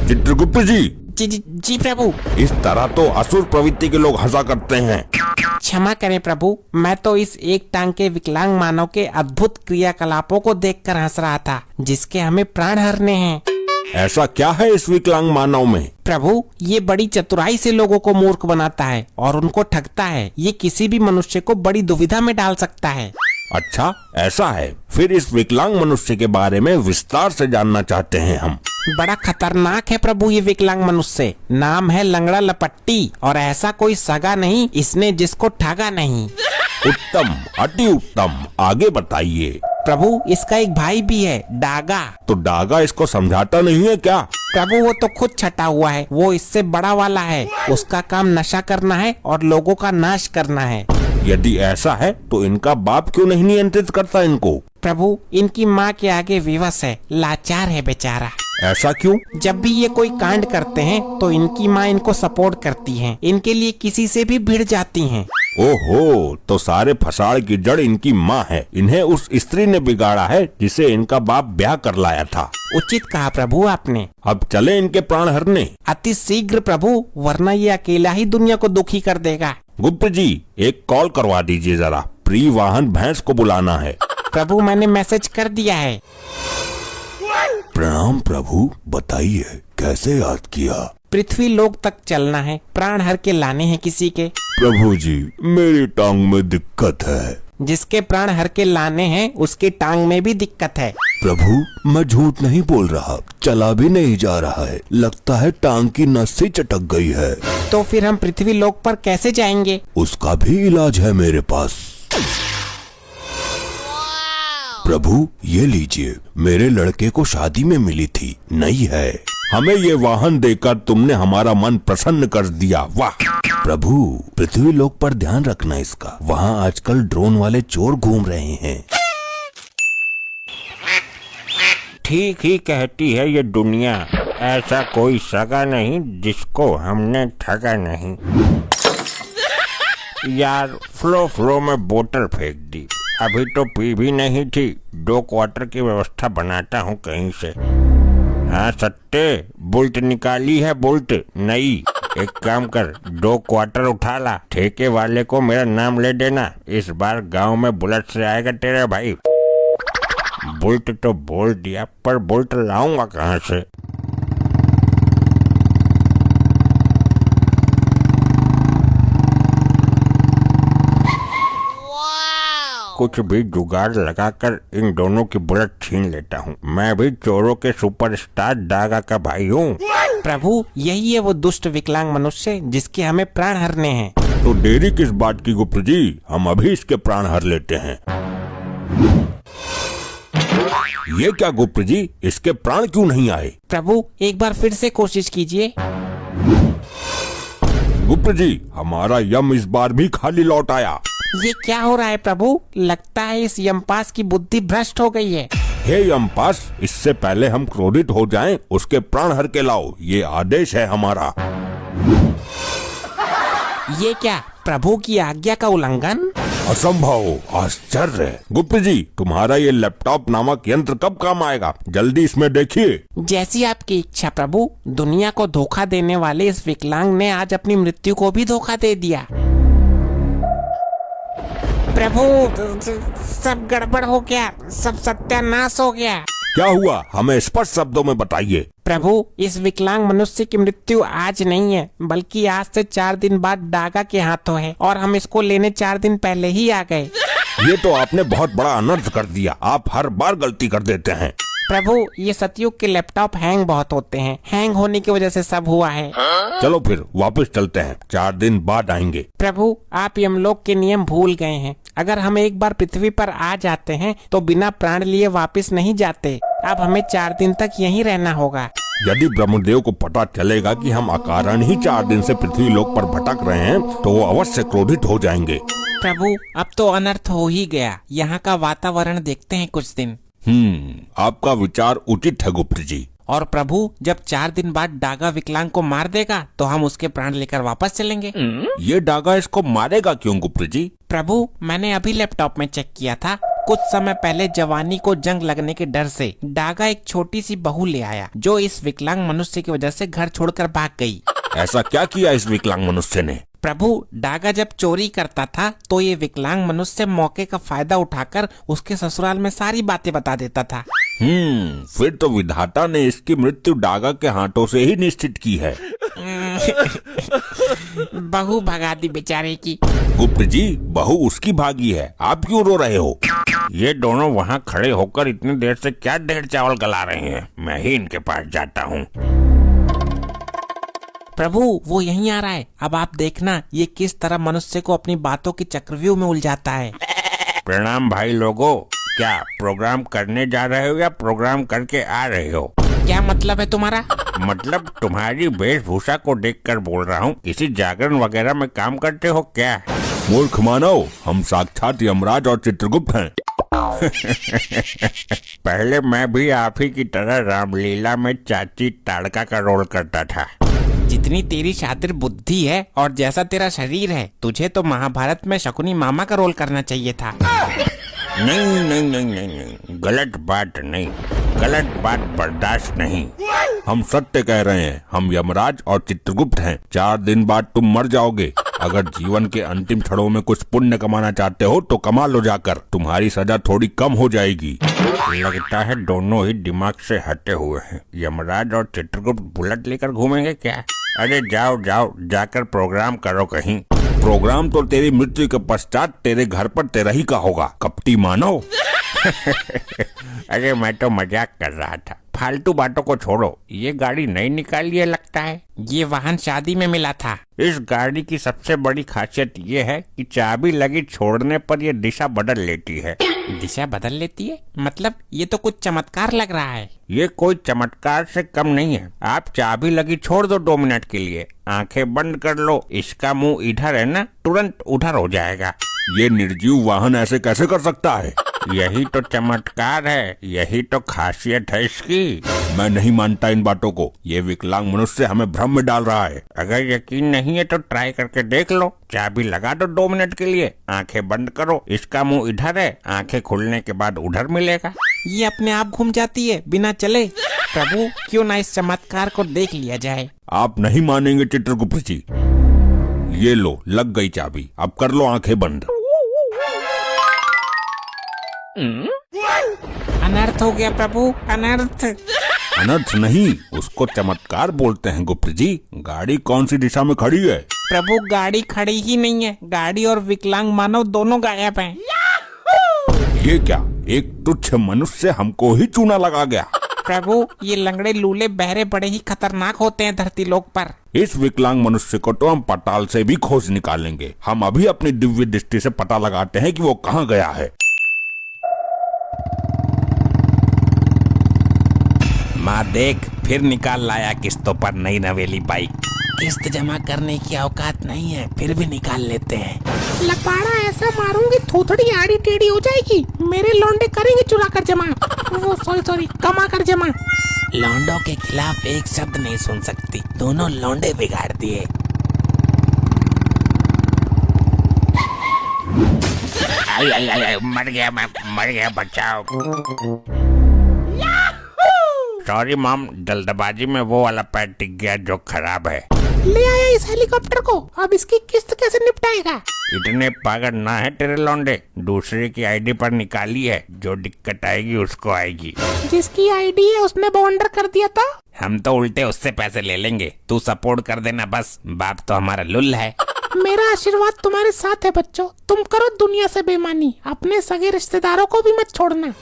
चित्रगुप्त जी, जी प्रभु। इस तरह तो असुर प्रवृत्ति के लोग हंसा करते हैं। क्षमा करें प्रभु, मैं तो इस एक टांग के विकलांग मानव के अद्भुत क्रियाकलापों को देखकर हंस रहा था, जिसके हमें प्राण हरने हैं। ऐसा क्या है इस विकलांग मानव में? प्रभु, ये बड़ी चतुराई से लोगों को मूर्ख बनाता है और उनको ठगता है। ये किसी भी मनुष्य को बड़ी दुविधा में डाल सकता है। अच्छा, ऐसा है। फिर इस विकलांग मनुष्य के बारे में विस्तार से जानना चाहते हैं हम। बड़ा खतरनाक है प्रभु ये विकलांग मनुष्य। नाम है लंगड़ा लपट्टी और ऐसा कोई सगा नहीं इसने जिसको ठगा नहीं। उत्तम, अति उत्तम। आगे बताइए। प्रभु, इसका एक भाई भी है, डागा। तो डागा इसको समझाता नहीं है क्या? प्रभु, वो तो खुद छटा हुआ है, वो इससे बड़ा वाला है। उसका काम नशा करना है और लोगों का नाश करना है। यदि ऐसा है तो इनका बाप क्यों नहीं नियंत्रित करता इनको? प्रभु, इनकी माँ के आगे विवश है, लाचार है बेचारा। ऐसा क्यों? जब भी ये कोई कांड करते हैं तो इनकी माँ इनको सपोर्ट करती है, इनके लिए किसी से भी भिड़ जाती हैं। ओहो, तो सारे फसाड़ की जड़ इनकी माँ है। इन्हें उस स्त्री ने बिगाड़ा है जिसे इनका बाप ब्याह कर लाया था। उचित कहा प्रभु आपने। अब चले इनके प्राण हरने। अति शीघ्र प्रभु, वरना ये अकेला ही दुनिया को दुखी कर देगा। गुप्त जी, एक कॉल करवा दीजिए जरा। प्रिय वाहन भैंस को बुलाना है। प्रभु, मैंने मैसेज कर दिया है। प्रणाम प्रभु, बताइए कैसे याद किया? पृथ्वी लोक तक चलना है, प्राण हर के लाने हैं किसी के। प्रभु जी, मेरी टांग में दिक्कत है। जिसके प्राण हर के लाने हैं उसकी टांग में भी दिक्कत है। प्रभु, मैं झूठ नहीं बोल रहा, चला भी नहीं जा रहा है। लगता है टांग की नस से चटक गई है। तो फिर हम पृथ्वी लोक पर कैसे जाएंगे? उसका भी इलाज है मेरे पास। प्रभु, ये लीजिए, मेरे लड़के को शादी में मिली थी, नई है। हमें ये वाहन देकर तुमने हमारा मन प्रसन्न कर दिया। वाह! प्रभु, पृथ्वी लोक पर ध्यान रखना इसका। वहाँ आजकल ड्रोन वाले चोर घूम रहे हैं। ठीक ही कहती है ये दुनिया। ऐसा कोई सगा नहीं जिसको हमने ठगा नहीं। यार, फ्लो में बोतल फेंक दी। अभी तो पी भी नहीं थी। 2 क्वार्टर की व्यवस्था बनाता हूँ कहीं से। हाँ सत्ते, बुल्ट निकाली है, बुल्ट नई। एक काम कर, 2 क्वार्टर उठा ला। ठेके वाले को मेरा नाम ले देना। इस बार गांव में बुलेट से आएगा तेरा भाई। बुल्ट तो बोल दिया, पर बुल्ट लाऊंगा कहाँ से? कुछ भी जुगाड़ लगाकर इन दोनों की बुलेट छीन लेता हूँ। मैं भी चोरों के सुपरस्टार डागा का भाई हूँ। प्रभु, यही है वो दुष्ट विकलांग मनुष्य जिसके हमें प्राण हरने हैं। तो देरी किस बात की गुप्त जी, हम अभी इसके प्राण हर लेते हैं। ये क्या गुप्त जी, इसके प्राण क्यों नहीं आए? प्रभु, एक बार फिर से कोशिश कीजिए। गुप्त जी, हमारा यम इस बार भी खाली लौट आया। ये क्या हो रहा है प्रभु? लगता है इस यमपास की बुद्धि भ्रष्ट हो गई है। हे यमपास, इससे पहले हम क्रोधित हो जाएं, उसके प्राण हर के लाओ। ये आदेश है हमारा। ये क्या प्रभु की आज्ञा का उल्लंघन? असंभव, आश्चर्य। गुप्त जी, तुम्हारा ये लैपटॉप नामक यंत्र कब काम आएगा? जल्दी इसमें देखिए। जैसी आपकी इच्छा प्रभु। दुनिया को धोखा देने वाले इस विकलांग ने आज अपनी मृत्यु को भी धोखा दे दिया। प्रभु, सब गड़बड़ हो गया, सब सत्यानाश हो गया। क्या हुआ? हमें स्पष्ट शब्दों में बताइए। प्रभु, इस विकलांग मनुष्य की मृत्यु आज नहीं है, बल्कि आज से 4 दिन बाद डागा के हाथों है और हम इसको लेने 4 दिन पहले ही आ गए। ये तो आपने बहुत बड़ा अनर्थ कर दिया। आप हर बार गलती कर देते हैं। प्रभु, ये सतयुग के लैपटॉप हैंग बहुत होते हैं। हैंग होने की वजह से सब हुआ है। चलो फिर वापस चलते हैं, 4 दिन बाद आएंगे। प्रभु, आप यमलोक के नियम भूल गए हैं। अगर हम एक बार पृथ्वी पर आ जाते हैं तो बिना प्राण लिए वापस नहीं जाते। अब हमें 4 दिन तक यहीं रहना होगा। यदि ब्रह्मदेव को पता चलेगा कि हम अकारण ही 4 दिन से पृथ्वी लोक पर भटक रहे हैं तो वो अवश्य क्रोधित हो जाएंगे। प्रभु, अब तो अनर्थ हो ही गया। यहाँ का वातावरण देखते हैं कुछ दिन। आपका विचार उचित है गुप्त जी। और प्रभु, जब 4 दिन बाद डागा विकलांग को मार देगा तो हम उसके प्राण लेकर वापस चलेंगे। ये डागा इसको मारेगा क्यों गुप्त जी? प्रभु, मैंने अभी लैपटॉप में चेक किया था। कुछ समय पहले जवानी को जंग लगने के डर से डागा एक छोटी सी बहू ले आया, जो इस विकलांग मनुष्य की वजह से घर छोड़कर भाग गई। ऐसा क्या किया इस विकलांग मनुष्य ने? प्रभु, डागा जब चोरी करता था तो ये विकलांग मनुष्य मौके का फायदा उठाकर उसके ससुराल में सारी बातें बता देता था। फिर तो विधाता ने इसकी मृत्यु डागा के हाथों से ही निश्चित की है। बहू भगा दी बेचारे की। गुप्त जी, बहू उसकी भागी है, आप क्यों रो रहे हो? ये दोनों वहाँ खड़े होकर इतनी देर से क्या ढेर चावल गला रहे हैं? मैं ही इनके पास जाता हूँ। प्रभु, वो यहीं आ रहा है। अब आप देखना ये किस तरह मनुष्य को अपनी बातों की चक्रव्यूह में उलझाता है। प्रणाम भाई लोगों, क्या प्रोग्राम करने जा रहे हो या प्रोग्राम करके आ रहे हो? क्या मतलब है तुम्हारा? मतलब तुम्हारी वेशभूषा को देखकर बोल रहा हूँ, किसी जागरण वगैरह में काम करते हो क्या? मूर्ख मानव, हम साक्षात यमराज और चित्रगुप्त हैं। पहले मैं भी आप ही की तरह रामलीला में चाची ताड़का का रोल करता था। जितनी तेरी शातिर बुद्धि है और जैसा तेरा शरीर है, तुझे तो महाभारत में शकुनी मामा का रोल करना चाहिए था। नहीं नहीं नहीं नहीं नहीं, गलत बात नहीं, गलत बात बर्दाश्त नहीं। हम सत्य कह रहे हैं, हम यमराज और चित्रगुप्त हैं। 4 दिन बाद तुम मर जाओगे। अगर जीवन के अंतिम क्षणों में कुछ पुण्य कमाना चाहते हो तो कमा लो जाकर, तुम्हारी सजा थोड़ी कम हो जाएगी। लगता है दोनों ही दिमाग से हटे हुए हैं। यमराज और चित्रगुप्त बुलेट लेकर घूमेंगे क्या? अरे जाओ जाओ, जाकर प्रोग्राम करो कहीं। प्रोग्राम तो तेरी मृत्यु के पश्चात तेरे घर पर तेरा ही का होगा, कपटी मानव। अरे मैं तो मजाक कर रहा था, फालतू बातों को छोड़ो। ये गाड़ी नई निकाली है लगता है। ये वाहन शादी में मिला था। इस गाड़ी की सबसे बड़ी खासियत ये है कि चाबी लगी छोड़ने पर ये दिशा बदल लेती है। दिशा बदल लेती है? मतलब ये तो कुछ चमत्कार लग रहा है। ये कोई चमत्कार से कम नहीं है। आप चाबी लगी छोड़ दो 2 मिनट के लिए, आंखें बंद कर लो, इसका मुंह इधर है ना, तुरंत उधर हो जाएगा। ये निर्जीव वाहन ऐसे कैसे कर सकता है? यही तो चमत्कार है, यही तो खासियत है इसकी। मैं नहीं मानता इन बातों को। ये विकलांग मनुष्य हमें भ्रम में डाल रहा है। अगर यकीन नहीं है तो ट्राई करके देख लो। चाबी लगा दो 2 मिनट के लिए, आंखें बंद करो, इसका मुंह इधर है, आंखें खुलने के बाद उधर मिलेगा। ये अपने आप घूम जाती है बिना चले। प्रभु, क्यों ना इस चमत्कार को देख लिया जाए। आप नहीं मानेंगे चित्रगुप्त जी। ये लो, लग गई चाबी, अब कर लो आंखें बंद। अनर्थ हो गया प्रभु, अनर्थ। अनर्थ नहीं, उसको चमत्कार बोलते हैं गुप्त जी। गाड़ी कौन सी दिशा में खड़ी है? प्रभु, गाड़ी खड़ी ही नहीं है। गाड़ी और विकलांग मानव दोनों गायब हैं। ये क्या, एक तुच्छ मनुष्य हमको ही चूना लगा गया। प्रभु, ये लंगड़े लूले बहरे बड़े ही खतरनाक होते हैं धरती लोक पर। इस विकलांग मनुष्य को तो हम पताल से भी खोज निकालेंगे। हम अभी अपनी दिव्य दृष्टि से पता लगाते हैं कि वो कहाँ गया है। माँ देख, फिर निकाल लाया किस्तों पर नई नवेली बाइक। किस्त जमा करने की औकात नहीं है, फिर भी निकाल लेते हैं। लपाड़ा ऐसा मारूंगी थोथड़ी आड़ी टेढ़ी हो जाएगी। मेरे लौंडे करेंगे चुरा कर जमा, वो सॉरी कमा कर जमा। लौंडों के खिलाफ एक शब्द नहीं सुन सकती, दोनों लौंडे बिगाड़ दिए। आई, मर गया, बचाओ। सॉरी मॉम, जल्दबाजी में वो वाला पैर टिक गया जो खराब है। ले आया इस हेलीकॉप्टर को, अब इसकी किस्त कैसे निपटाएगा? इतने पागल ना है तेरे लौंडे, दूसरे की आईडी पर निकाली है, जो दिक्कत आएगी उसको आएगी। जिसकी आईडी है उसने बाउंडर कर दिया था। हम तो उल्टे उससे पैसे ले लेंगे, तू सपोर्ट कर देना बस। बाप तो हमारा लुल है। मेरा आशीर्वाद तुम्हारे साथ है बच्चों। तुम करो दुनिया से बेईमानी, अपने सगे रिश्तेदारों को भी मत छोड़ना।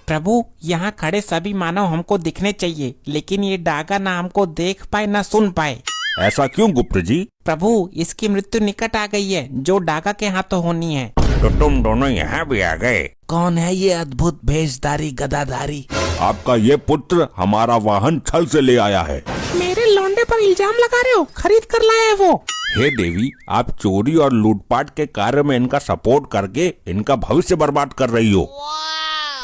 प्रभु, यहाँ खड़े सभी मानव हमको दिखने चाहिए, लेकिन ये डागा ना हमको देख पाए ना सुन पाए। ऐसा क्यों गुप्त जी? प्रभु, इसकी मृत्यु निकट आ गई है, जो डागा के हाथों होनी है। तो तुम दोनों यहाँ भी आ गए। कौन है ये अद्भुत भेषधारी गदाधारी? आपका ये पुत्र हमारा वाहन छल से ले आया है। मेरे लौंडे पर इल्जाम लगा रहे हो? खरीद कर लाया है वो। हे देवी, आप चोरी और लूटपाट के कार्य में इनका सपोर्ट करके इनका भविष्य बर्बाद कर रही हो।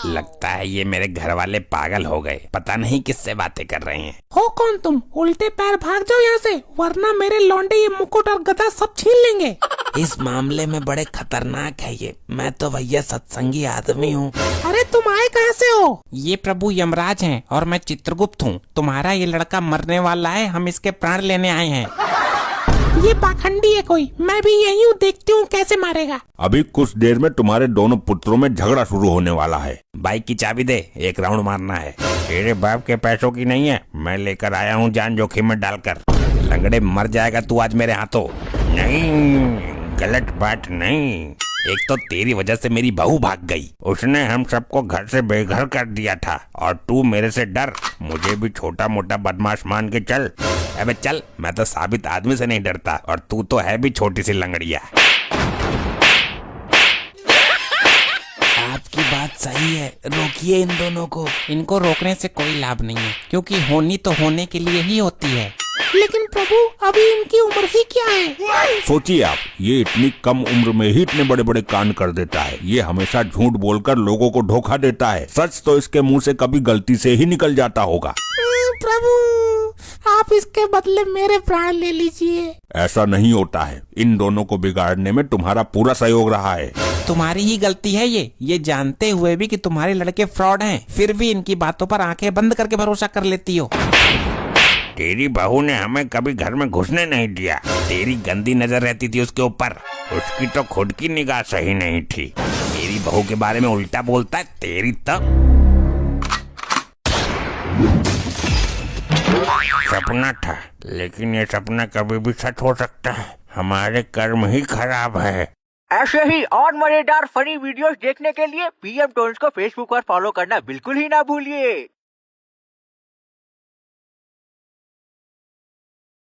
लगता है ये मेरे घर वाले पागल हो गए, पता नहीं किससे बातें कर रहे हैं। हो कौन तुम? उल्टे पैर भाग जाओ यहाँ से, वरना मेरे लौंडे ये मुकुट और गदा सब छीन लेंगे। इस मामले में बड़े खतरनाक है ये। मैं तो भैया सत्संगी आदमी हूँ। अरे तुम आए कहाँ से हो? ये प्रभु यमराज हैं और मैं चित्रगुप्त हूँ। तुम्हारा ये लड़का मरने वाला है, हम इसके प्राण लेने आए हैं। ये पाखंडी है कोई। मैं भी यही हूँ, देखती हूँ कैसे मारेगा। अभी कुछ देर में तुम्हारे दोनों पुत्रों में झगड़ा शुरू होने वाला है। बाइक की चाबी दे, एक राउंड मारना है। तेरे बाप के पैसों की नहीं है, मैं लेकर आया हूँ जान जोखिम में डालकर। लंगड़े मर जाएगा तू आज मेरे हाथों। नहीं, गलत बात नहीं। एक तो तेरी वजह से मेरी बहू भाग गई, उसने हम सबको घर से बेघर कर दिया था, और तू मेरे से डर, मुझे भी छोटा मोटा बदमाश मान के चल। अबे चल, मैं तो साबित आदमी से नहीं डरता, और तू तो है भी छोटी सी लंगड़िया। आपकी बात सही है, रोकिए इन दोनों को। इनको रोकने से कोई लाभ नहीं है, क्योंकि होनी तो होने के लिए ही होती है। लेकिन प्रभु अभी इनकी उम्र ही क्या है? सोचिए आप, ये इतनी कम उम्र में ही इतने बड़े बड़े कांड कर देता है। ये हमेशा झूठ बोलकर लोगों को धोखा देता है। सच तो इसके मुंह से कभी गलती से ही निकल जाता होगा। प्रभु आप इसके बदले मेरे प्राण ले लीजिए। ऐसा नहीं होता है। इन दोनों को बिगाड़ने में तुम्हारा पूरा सहयोग रहा है। तुम्हारी ही गलती है ये जानते हुए भी कि तुम्हारे लड़के फ्रॉड हैं, फिर भी इनकी बातों पर आंखें बंद करके भरोसा कर लेती हो। तेरी बहू ने हमें कभी घर में घुसने नहीं दिया। तेरी गंदी नजर रहती थी उसके ऊपर। उसकी तो खुद की निगाह सही नहीं थी। मेरी बहू के बारे में उल्टा बोलता है। तेरी तो सपना था, लेकिन ये सपना कभी भी सच हो सकता है। हमारे कर्म ही खराब है। ऐसे ही और मजेदार फनी वीडियोस देखने के लिए पीएम टोन्स को फेसबुक पर फॉलो करना बिल्कुल ही ना भूलिए।